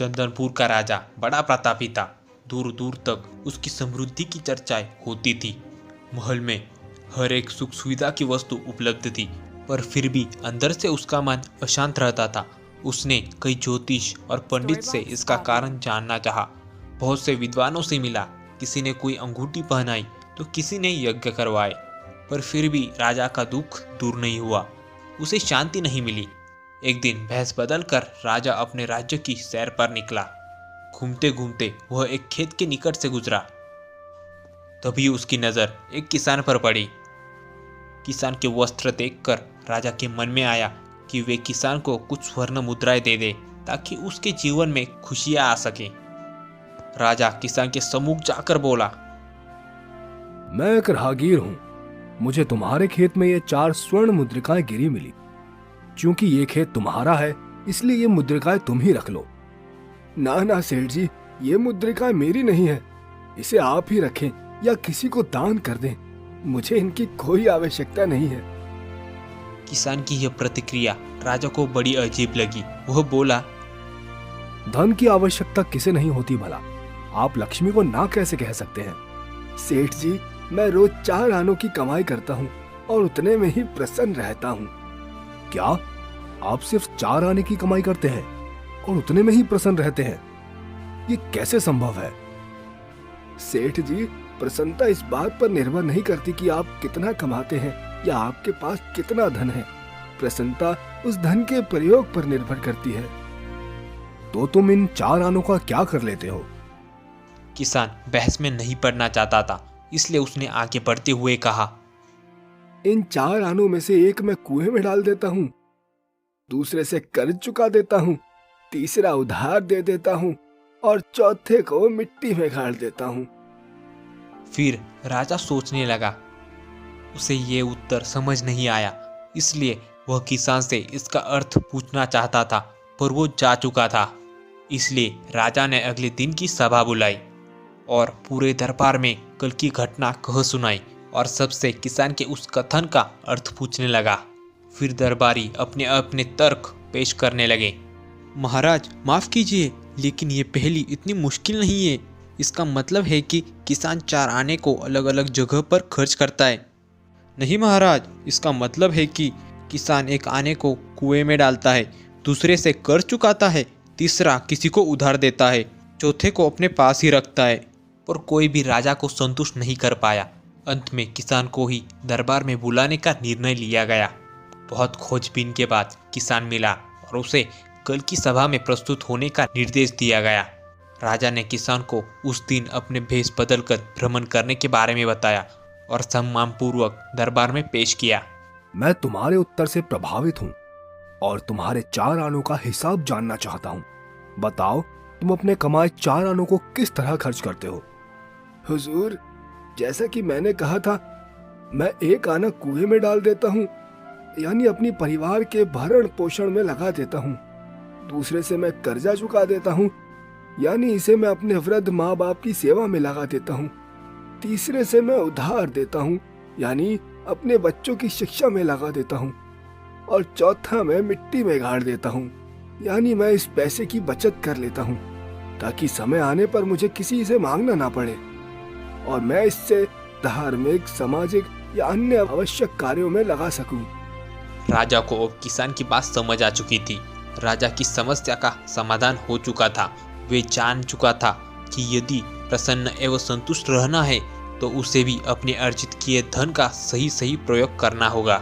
चंदनपुर का राजा बड़ा प्रतापी था। दूर दूर तक उसकी समृद्धि की चर्चाएं होती थी। महल में हर एक सुख सुविधा की वस्तु उपलब्ध थी, पर फिर भी अंदर से उसका मन अशांत रहता था। उसने कई ज्योतिष और पंडित से इसका कारण जानना चाहा। बहुत से विद्वानों से मिला। किसी ने कोई अंगूठी पहनाई तो किसी ने यज्ञ करवाए, पर फिर भी राजा का दुख दूर नहीं हुआ। उसे शांति नहीं मिली। एक दिन भेष बदल कर राजा अपने राज्य की सैर पर निकला। घूमते घूमते वह एक खेत के निकट से गुजरा। तभी उसकी नजर एक किसान पर पड़ी। किसान के वस्त्र देखकर राजा के मन में आया कि वे किसान को कुछ स्वर्ण मुद्राएं दे दे ताकि उसके जीवन में खुशियां आ सके। राजा किसान के सम्मुख जाकर बोला, मैं एक राहगीर हूं। मुझे तुम्हारे खेत में ये 4 स्वर्ण मुद्रिकाएं गिरी मिली। क्योंकि ये खेत तुम्हारा है, इसलिए ये मुद्रिकाएं तुम ही रख लो। ना ना सेठ जी, ये मुद्रिकाएं मेरी नहीं है। इसे आप ही रखें या किसी को दान कर दें। मुझे इनकी कोई आवश्यकता नहीं है। किसान की यह प्रतिक्रिया राजा को बड़ी अजीब लगी। वह बोला, धन की आवश्यकता किसे नहीं होती भला? आप लक्ष्मी को ना कैसे कह सकते हैं? सेठ जी, मैं रोज 4 आनों की कमाई करता हूँ और उतने में ही प्रसन्न रहता हूँ। क्या आप सिर्फ 4 आने की कमाई करते हैं और उतने में ही प्रसन्न रहते हैं? ये कैसे संभव है? सेठ जी, प्रसन्नता इस बात पर निर्भर नहीं करती कि आप कितना कमाते हैं या आपके पास कितना धन है। प्रसन्नता उस धन के प्रयोग पर निर्भर करती है। तो तुम इन 4 आनों का क्या कर लेते हो? किसान बहस में नहीं पड़ना चाहता था, इसलिए उसने आगे बढ़ते हुए कहा, इन 4 आनों में से एक मैं कुएं में डाल देता हूँ, दूसरे से कर्ज चुका देता हूँ, तीसरा उधार दे देता हूँ और चौथे को मिट्टी में गाड़ देता हूँ। फिर राजा सोचने लगा। उसे ये उत्तर समझ नहीं आया, इसलिए वह किसान से इसका अर्थ पूछना चाहता था, पर वो जा चुका था। इसलिए राजा ने अगले दिन की सभा बुलाई और पूरे दरबार में कल की घटना कह सुनाई और सबसे किसान के उस कथन का अर्थ पूछने लगा। फिर दरबारी अपने अपने तर्क पेश करने लगे। महाराज, माफ कीजिए, लेकिन ये पहेली इतनी मुश्किल नहीं है। इसका मतलब है कि किसान 4 आने को अलग अलग जगह पर खर्च करता है। नहीं महाराज, इसका मतलब है कि किसान एक आने को कुएं में डालता है, दूसरे से कर्ज चुकाता है, तीसरा किसी को उधार देता है, चौथे को अपने पास ही रखता है। पर कोई भी राजा को संतुष्ट नहीं कर पाया। अंत में किसान को ही दरबार में बुलाने का निर्णय लिया गया। बहुत खोजबीन के बाद किसान मिला और उसे कल की सभा में प्रस्तुत होने का निर्देश दिया गया। राजा ने किसान को उस दिन अपने भेष बदलकर भ्रमण करने के बारे में बताया और सम्मानपूर्वक दरबार में पेश किया। मैं तुम्हारे उत्तर से प्रभावित हूँ और तुम्हारे 4 आनों का हिसाब जानना चाहता हूँ। बताओ, तुम अपने कमाए 4 आनों को किस तरह खर्च करते हो? हुजूर, जैसा कि मैंने कहा था, मैं एक आना कुएं में डाल देता हूँ, यानी अपनी परिवार के भरण पोषण में लगा देता हूँ। दूसरे से मैं कर्जा चुका देता हूँ, यानी इसे मैं अपने वृद्ध माँ बाप की सेवा में लगा देता हूँ। तीसरे से मैं उधार देता हूँ, यानी अपने बच्चों की शिक्षा में लगा देता हूँ। और चौथा मैं मिट्टी में गाड़ देता हूँ, यानी मैं इस पैसे की बचत कर लेता हूँ ताकि समय आने पर मुझे किसी से मांगना ना पड़े और मैं इससे धार्मिक, सामाजिक या अन्य आवश्यक कार्यों में लगा सकूं। राजा को अब किसान की बात समझ आ चुकी थी। राजा की समस्या का समाधान हो चुका था। वे जान चुका था कि यदि प्रसन्न एवं संतुष्ट रहना है तो उसे भी अपने अर्जित किए धन का सही प्रयोग करना होगा।